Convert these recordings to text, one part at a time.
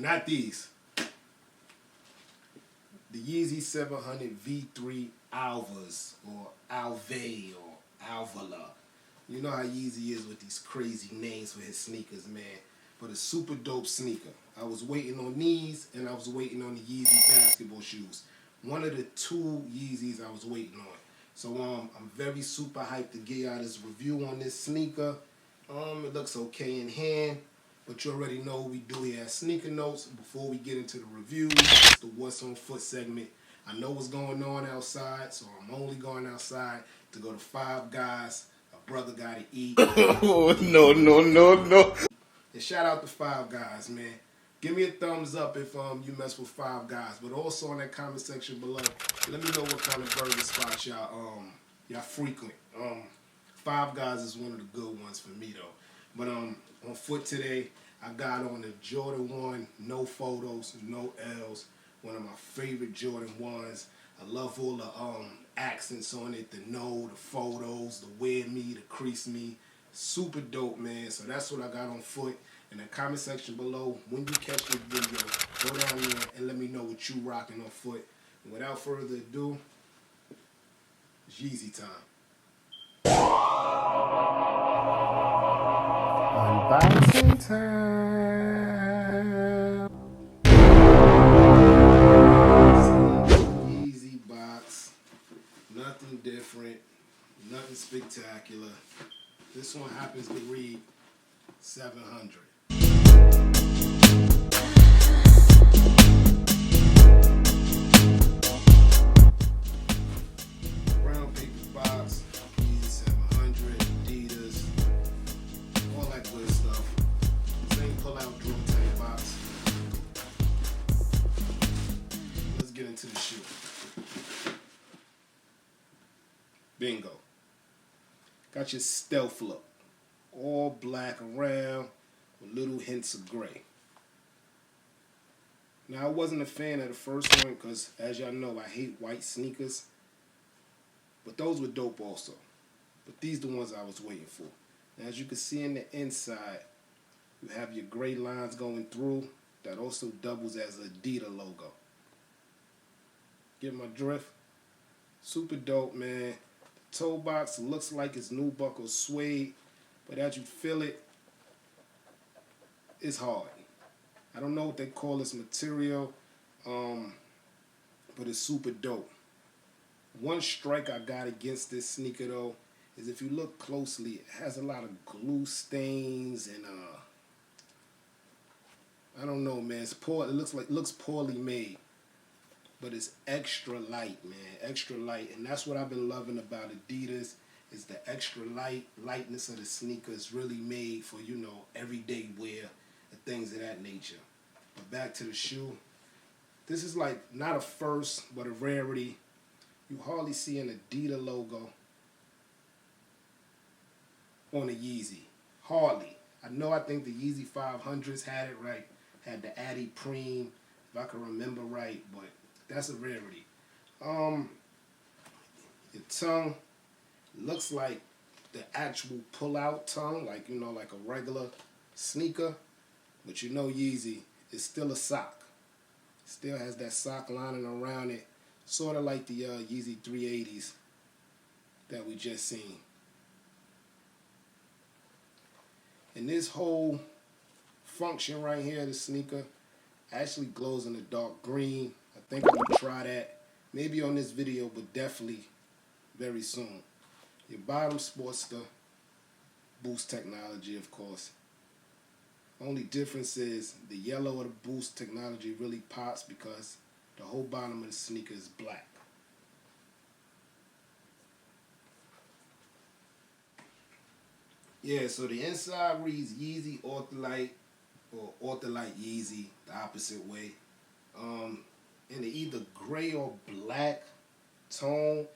not these. The Yeezy 700 V3 Alvahs, or Alvah, or Alvah. You know how Yeezy is with these crazy names for his sneakers, man. But a super dope sneaker. I was waiting on these, and I was waiting on the Yeezy basketball shoes. One of the two Yeezys I was waiting on. So I'm very super hyped to get y'all this review on this sneaker. It looks okay in hand, but you already know what we do here at Sneaker Notes. Before we get into the reviews, it's the What's on Foot segment. I know what's going on outside, so I'm only going outside to go to Five Guys. A brother got to eat. Oh, no. And shout out to Five Guys, man. Give me a thumbs up if you mess with Five Guys. But also in that comment section below, let me know what kind of burger spots y'all frequent. Five Guys is one of the good ones for me though. But on foot today, I got on the Jordan 1, no photos, no L's. One of my favorite Jordan 1s. I love all the accents on it, the no, the photos, the wear me, the crease me. Super dope, man. So that's what I got on foot. In the comment section below, when you catch this video, go down there and let me know what you rocking on foot. And without further ado, it's Yeezy time. Unboxing time. Yeezy box. Nothing different. Nothing spectacular. This one happens to read 700. Brown paper box, Yeezy 700, Adidas, all that good stuff. Same pull-out drawer type box. Let's get into the shoe. Bingo. Got your stealth look. All black around with little hints of gray. Now, I wasn't a fan of the first one because, as y'all know, I hate white sneakers. But those were dope also. But these are the ones I was waiting for. Now, as you can see in the inside, you have your gray lines going through. That also doubles as an Adidas logo. Get my drift? Super dope, man. The toe box looks like it's new buckle suede. But as you feel it, it's hard. I don't know what they call this material, but it's super dope. One strike I got against this sneaker though is if you look closely, it has a lot of glue stains and I don't know, man. It's poor. It looks poorly made, but it's extra light, man. Extra light, and that's what I've been loving about Adidas. Is the extra lightness of the sneaker is really made for, you know, everyday wear and things of that nature. But back to the shoe. This is like not a first, but a rarity. You hardly see an Adidas logo on a Yeezy. Hardly. I think the Yeezy 500s had it right. Had the Addy Preem, if I can remember right, but that's a rarity. Your tongue looks like the actual pull-out tongue, like, you know, like a regular sneaker. But you know Yeezy is still a sock. Still has that sock lining around it, sort of like the Yeezy 380s that we just seen. And this whole function right here, the sneaker, actually glows in a dark green. I think I'm going to try that. Maybe on this video, but definitely very soon. Your bottom sports the Boost technology, of course. Only difference is the yellow of the Boost technology really pops because the whole bottom of the sneaker is black. Yeah, so the inside reads Yeezy Ultralight or Ultralight Yeezy, the opposite way. In the either gray or black tone.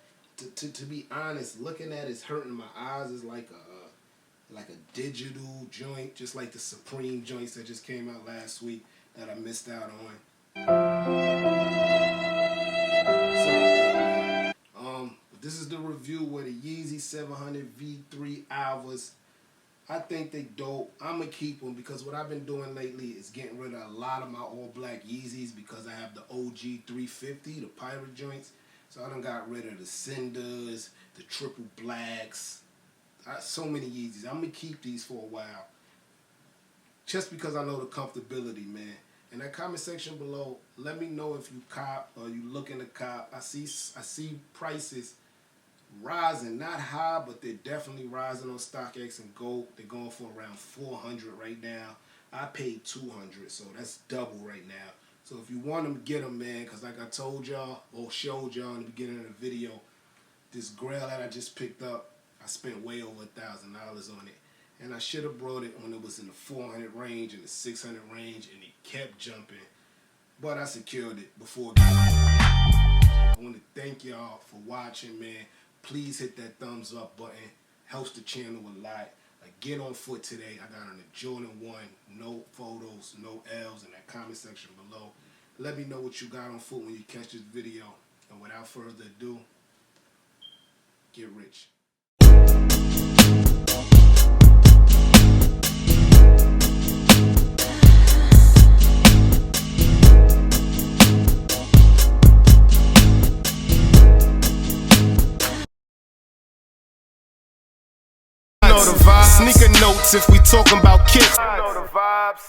To be honest, looking at it's hurting my eyes. It's like a digital joint, just like the Supreme joints that just came out last week that I missed out on. So, this is the review with the Yeezy 700 V3 Alvahs. I think they dope. I'm going to keep them because what I've been doing lately is getting rid of a lot of my all black Yeezys because I have the OG 350, the pirate joints. So I done got rid of the Cinders, the triple blacks. So many Yeezys. I'm going to keep these for a while. Just because I know the comfortability, man. In that comment section below, let me know if you cop or you looking to cop. I see prices rising, not high, but they're definitely rising on StockX and Gold. They're going for around $400 right now. I paid $200, so that's double right now. So if you want them, get them, man, because like I told y'all or showed y'all in the beginning of the video, this Grail that I just picked up, I spent way over $1,000 on it. And I should have brought it when it was in the 400 range and the 600 range, and it kept jumping. But I secured it before it got I want to thank y'all for watching, man. Please hit that thumbs up button. Helps the channel a lot. Like, get on foot today. I got on the Jordan 1. No photos, no L's in that comment section below. Let me know what you got on foot when you catch this video. And without further ado, get rich. Sneaker notes if we talking about kicks. You know the vibes.